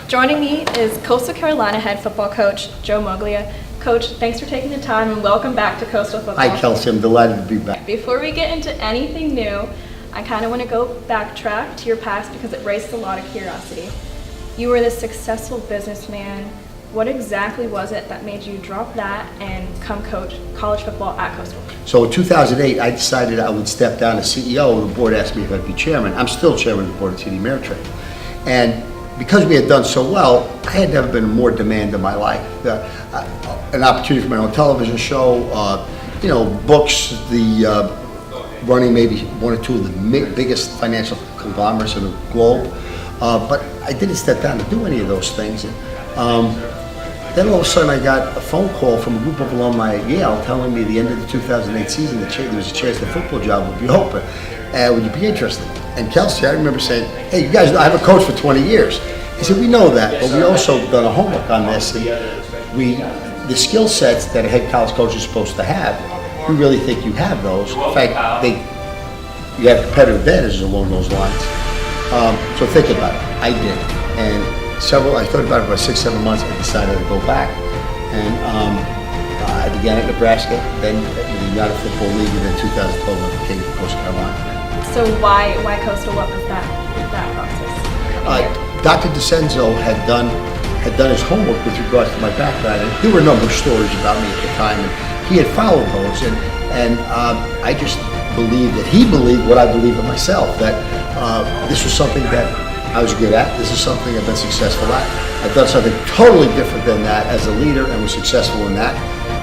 Joining me is Coastal Carolina head football coach Joe Moglia. Coach, thanks for taking the time and welcome back to Coastal Football. Hi Kelsey, I'm delighted to be back. Before we get into anything new, I kind of want to go backtrack to your past because it raises a lot of curiosity. You were this successful businessman. What exactly was it that made you drop that and come coach college football at Coastal? So in 2008, I decided I would step down as CEO. The board asked me if I'd be chairman. I'm still chairman of the board at TD Ameritrade. And because we had done so well, I had never been in more demand in my life. An opportunity for my own television show, books, running maybe one or two of the biggest financial conglomerates in the globe. But I didn't step down to do any of those things. Then all of a sudden I got a phone call from a group of alumni at Yale telling me at the end of the 2008 season that there was a chance the football job would be open. Would you be interested? And Kelsey, I remember saying, hey, you guys, I have a coach for 20 years. He said, we know that, but we also done a homework on this. And the skill sets that a head college coach is supposed to have, we really think you have those. In fact, you have competitive advantages along those lines. So think about it. I did. And I thought about it for about 6-7 months. I decided to go back. And I began at Nebraska, then the United Football League, and then 2012 I became Coastal Carolina. So why Coastal? What was that process? Dr. DeCenzo had done his homework with regards to my background, and there were a number of stories about me at the time, and he had followed those, and I just believed that he believed what I believe of myself, that this was something that I was good at. This is something I've been successful at. I've done something totally different than that as a leader and was successful in that.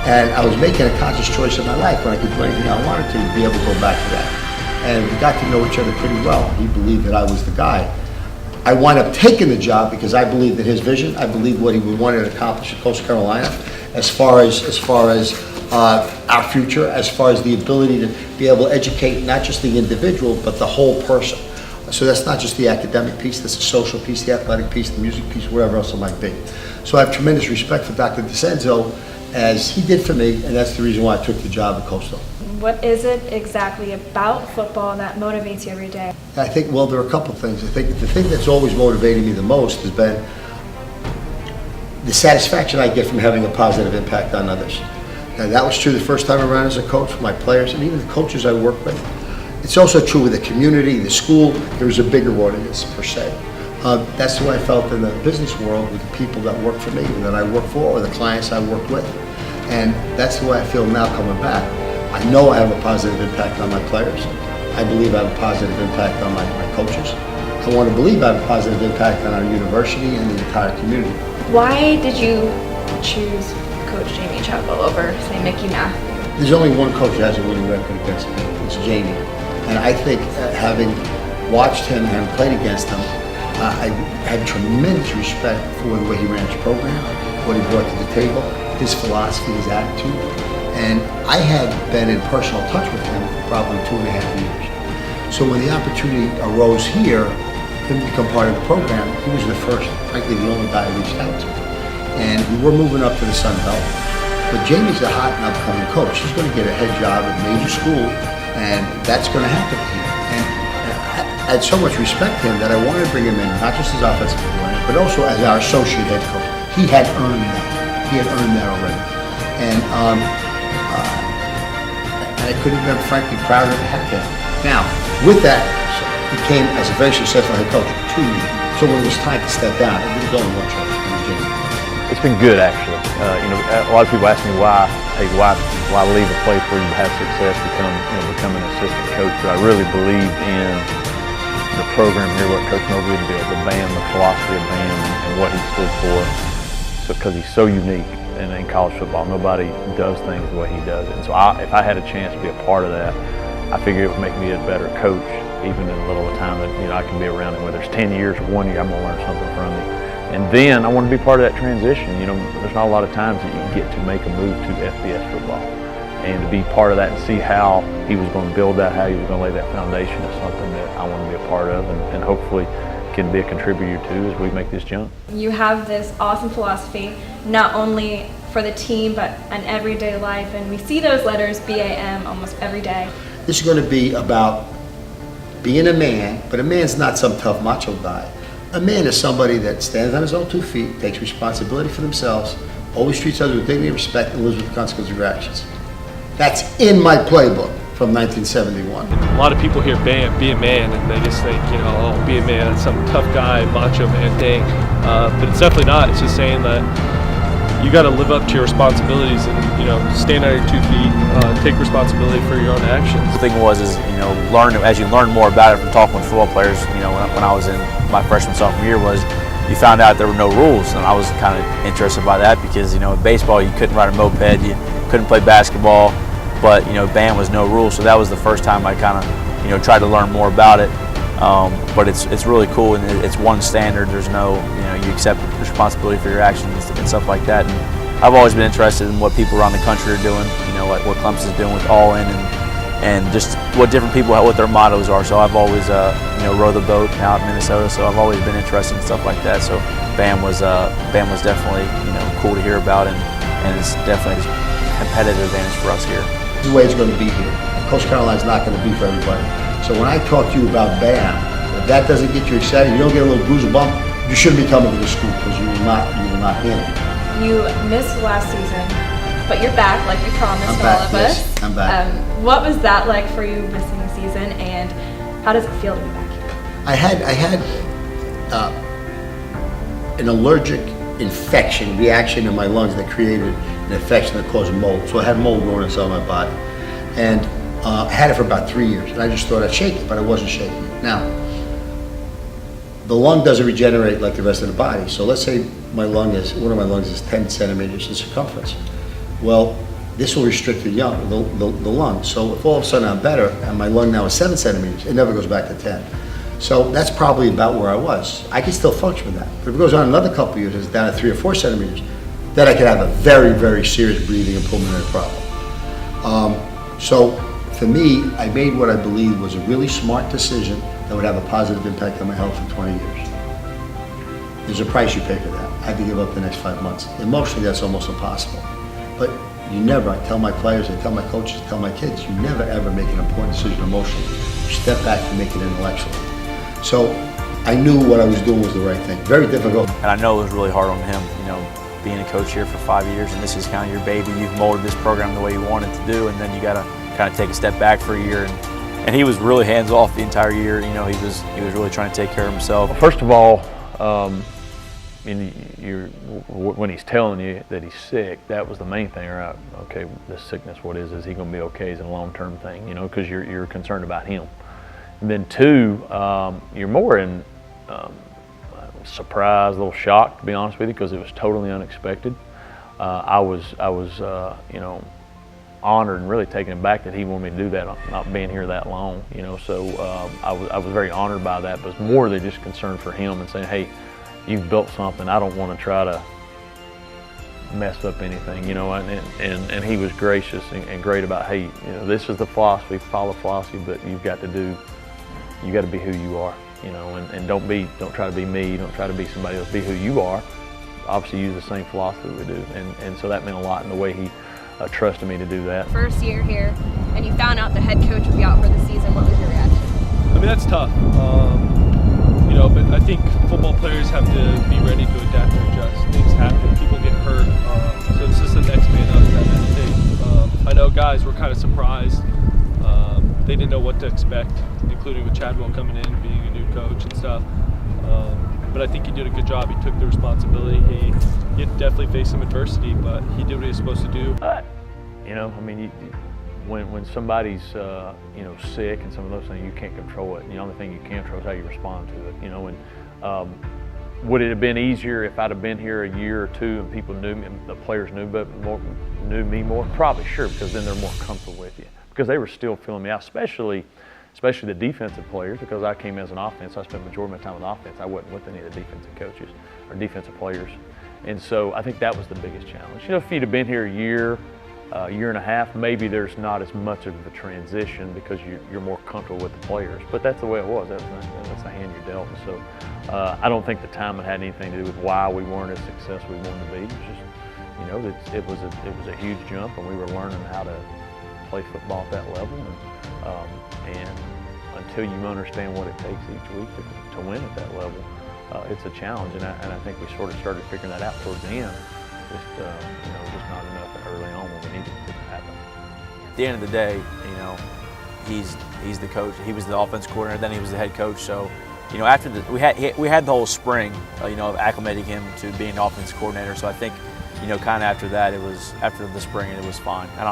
And I was making a conscious choice in my life when I could do anything I wanted to be able to go back to that. And we got to know each other pretty well. He believed that I was the guy. I wound up taking the job because I believed in his vision. I believed what he wanted to accomplish at Coastal Carolina as far as our future, as far as the ability to be able to educate not just the individual, but the whole person. So that's not just the academic piece, that's the social piece, the athletic piece, the music piece, whatever else it might be. So I have tremendous respect for Dr. DeCenzo, as he did for me, and that's the reason why I took the job at Coastal. What is it exactly about football that motivates you every day? I think, well, there are a couple things. I think the thing that's always motivated me the most has been the satisfaction I get from having a positive impact on others. And that was true the first time around as a coach with my players and even the coaches I work with. It's also true with the community, the school. There was a bigger audience per se. That's the way I felt in the business world with the people that work for me, that I work for, or the clients I work with. And that's the way I feel now coming back. I know I have a positive impact on my players. I believe I have a positive impact on my coaches. I want to believe I have a positive impact on our university and the entire community. Why did you choose Coach Jamie Chapel over, say, Mickey Matthews? There's only one coach that has a winning record against me. It's Jamie. And I think having watched him and played against him, I had tremendous respect for the way he ran his program, what he brought to the table, his philosophy, his attitude. And I had been in personal touch with him for probably 2.5 years. So when the opportunity arose here, for him to become part of the program, he was the first, frankly, the only guy I reached out to. And we were moving up to the Sun Belt. But Jamie's a hot and upcoming coach. He's going to get a head job at a major school, and that's going to happen to him. And I had so much respect for him that I wanted to bring him in, not just as offensive coordinator, but also as our associate head coach. He had earned that. He had earned that already. And I couldn't have been frankly prouder to have him. Now, with that, he came as a very successful head coach 2 years. So when it was time to step down, it didn't go in one choice. It was Jamie. It's been good, actually. A lot of people ask me why leave a place where you've had success, become an assistant coach. But I really believe in the program here, what Coach Moglia did, the BAM, the philosophy of BAM, and what he stood for. So, because he's so unique in college football, nobody does things the way he does it. And so, if I had a chance to be a part of that, I figure it would make me a better coach, even in a little time that I can be around him. Whether it's 10 years or 1 year, I'm gonna learn something from him. And then I want to be part of that transition. There's not a lot of times that you can get to make a move to FBS football. And to be part of that and see how he was going to build that, how he was going to lay that foundation is something that I want to be a part of and hopefully can be a contributor to as we make this jump. You have this awesome philosophy, not only for the team, but an everyday life. And we see those letters, BAM, almost every day. This is going to be about being a man, but a man's not some tough macho guy. A man is somebody that stands on his own 2 feet, takes responsibility for themselves, always treats others with dignity and respect, and lives with the consequences of your actions. That's in my playbook from 1971. A lot of people hear Bam, be a man, and they just think, oh, be a man, it's some tough guy, macho man thing. But it's definitely not. It's just saying that you got to live up to your responsibilities and, stand on your 2 feet, take responsibility for your own actions. The thing was, as you learn more about it from talking with football players, when I was in my freshman, sophomore year, was you found out there were no rules, and I was kind of interested by that because, in baseball you couldn't ride a moped, you couldn't play basketball, but, band was no rules, so that was the first time I kind of, tried to learn more about it. But it's really cool, and it's one standard. There's no, you accept responsibility for your actions and stuff like that. And I've always been interested in what people around the country are doing, like what Clemson's doing with All In, and just what different people, what their mottos are. So I've always, rowed the boat out in Minnesota, so I've always been interested in stuff like that. So BAM was definitely, cool to hear about, and it's definitely a competitive advantage for us here. This is the way it's going to be here. Coach Caroline's not going to be for everybody. So when I talk to you about BAM, if that doesn't get you excited, you don't get a little bruise or bump, you shouldn't be coming to the school because you will not handle it. You missed last season, but you're back like you promised I'm all back, of yes, us. I'm back. What was that like for you missing the season, and how does it feel to be back here? I had an allergic infection reaction in my lungs that created an infection that caused mold. So I had mold growing inside my body. And I had it for about 3 years, and I just thought I'd shake it, but I wasn't shaking it. Now, the lung doesn't regenerate like the rest of the body. So let's say one of my lungs is 10 centimeters in circumference. Well, this will restrict the lung. So if all of a sudden I'm better, and my lung now is 7 centimeters, it never goes back to 10. So that's probably about where I was. I can still function with that. But if it goes on another couple of years, it's down to 3 or 4 centimeters, then I could have a very, very serious breathing and pulmonary problem. So for me, I made what I believed was a really smart decision that would have a positive impact on my health for 20 years. There's a price you pay for that. I had to give up the next 5 months. Emotionally, that's almost impossible. But you never, I tell my players, I tell my coaches, I tell my kids, you never ever make an important decision emotionally. You step back and make it intellectually. So I knew what I was doing was the right thing. Very difficult. And I know it was really hard on him, being a coach here for 5 years, and this is kind of your baby. You've molded this program the way you want it to do, and then you got to kind of take a step back for a year. And he was really hands off the entire year. He was really trying to take care of himself. Well, first of all, when he's telling you that he's sick, that was the main thing. Right? Okay, this sickness, what is? Is he going to be okay? Is it a long-term thing? Because you're concerned about him. And then two, you're more in surprise, a little shocked, to be honest with you, because it was totally unexpected. I was honored and really taken aback that he wanted me to do that, not being here that long. So I was very honored by that, but it's more than just concerned for him and saying, hey, you've built something. I don't want to try to mess up anything, and he was gracious and great about, hey, this is the philosophy, follow philosophy, but you got to be who you are, and don't try to be me, don't try to be somebody else, be who you are. Obviously use the same philosophy we do, and so that meant a lot in the way he trusted me to do that. First year here, and you found out the head coach would be out for the season. What was your reaction? I mean, that's tough. But I think football players have to be ready to adapt and adjust. Things happen, people get hurt, so it's just the next man up that thing. I know guys were kind of surprised. They didn't know what to expect, including with Chadwell coming in, being a new coach and stuff. But I think he did a good job. He took the responsibility. He definitely faced some adversity, but he did what he was supposed to do. When somebody's sick and some of those things, you can't control it. The only thing you can control is how you respond to it. And would it have been easier if I'd have been here a year or two and people knew me, the players knew me more? Probably, sure, because then they're more comfortable with you. Because they were still filling me out, especially the defensive players, because I came as an offense. I spent the majority of my time on offense. I wasn't with any of the defensive coaches or defensive players. And so I think that was the biggest challenge. If you'd have been here a year and a half, maybe there's not as much of a transition because you're more comfortable with the players. But that's the way it was. That's the hand you're dealt. So I don't think the time had anything to do with why we weren't as successful as we wanted to be. It was just, it was a huge jump, and we were learning how to play football at that level. And until you understand what it takes each week to win at that level, it's a challenge, and I think we sort of started figuring that out towards the end. Just not enough early on when we needed it to happen. At the end of the day, he's the coach. He was the offense coordinator, then he was the head coach. So, after we had the whole spring, of acclimating him to being an offense coordinator. So I think, kind of after that, after the spring, it was fine. I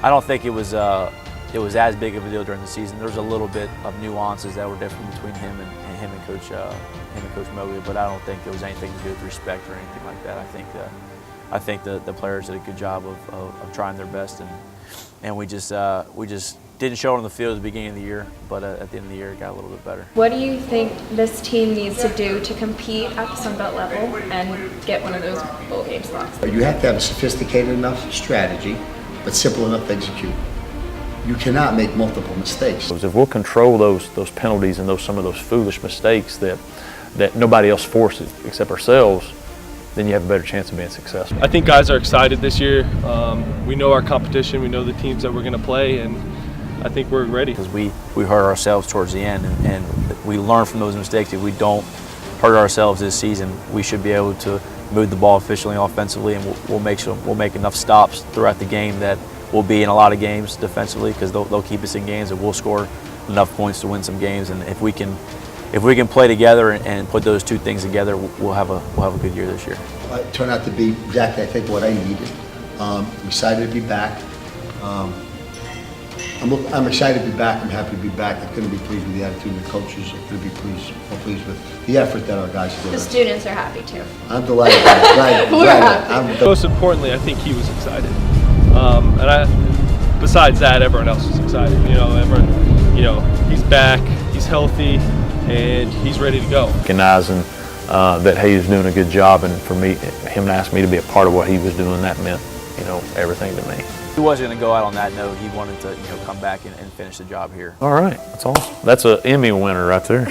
don't think it was as big of a deal during the season. There was a little bit of nuances that were different between him and Coach Mobley, but I don't think there was anything to do with respect or anything like that. I think the players did a good job of trying their best, and we just didn't show it on the field at the beginning of the year, but at the end of the year it got a little bit better. What do you think this team needs to do to compete at the Sun Belt level and get one of those bowl game slots? You have to have a sophisticated enough strategy, but simple enough to execute. You cannot make multiple mistakes. If we'll control those penalties and some of those foolish mistakes that nobody else forces except ourselves, then you have a better chance of being successful. I think guys are excited this year. We know our competition, we know the teams that we're going to play, and I think we're ready. Because we hurt ourselves towards the end, and we learn from those mistakes. If we don't hurt ourselves this season, we should be able to move the ball efficiently offensively, and we'll make enough stops throughout the game that we'll be in a lot of games defensively, because they'll keep us in games, and we'll score enough points to win some games. And if we can play together and put those two things together, we'll have a good year this year. It turned out to be exactly, I think, what I needed. I'm excited to be back. I'm excited to be back. I'm happy to be back. I couldn't be pleased with the attitude of the coaches. I couldn't be pleased with the effort that our guys did. The students are happy too. I'm delighted. Most importantly, I think he was excited. Besides that, everyone else was excited. He's back, he's healthy, and he's ready to go. Recognizing that he was doing a good job, and for me, him to ask me to be a part of what he was doing, that meant, everything to me. He wasn't going to go out on that note. He wanted to, come back and finish the job here. All right, that's awesome. That's an Emmy winner right there.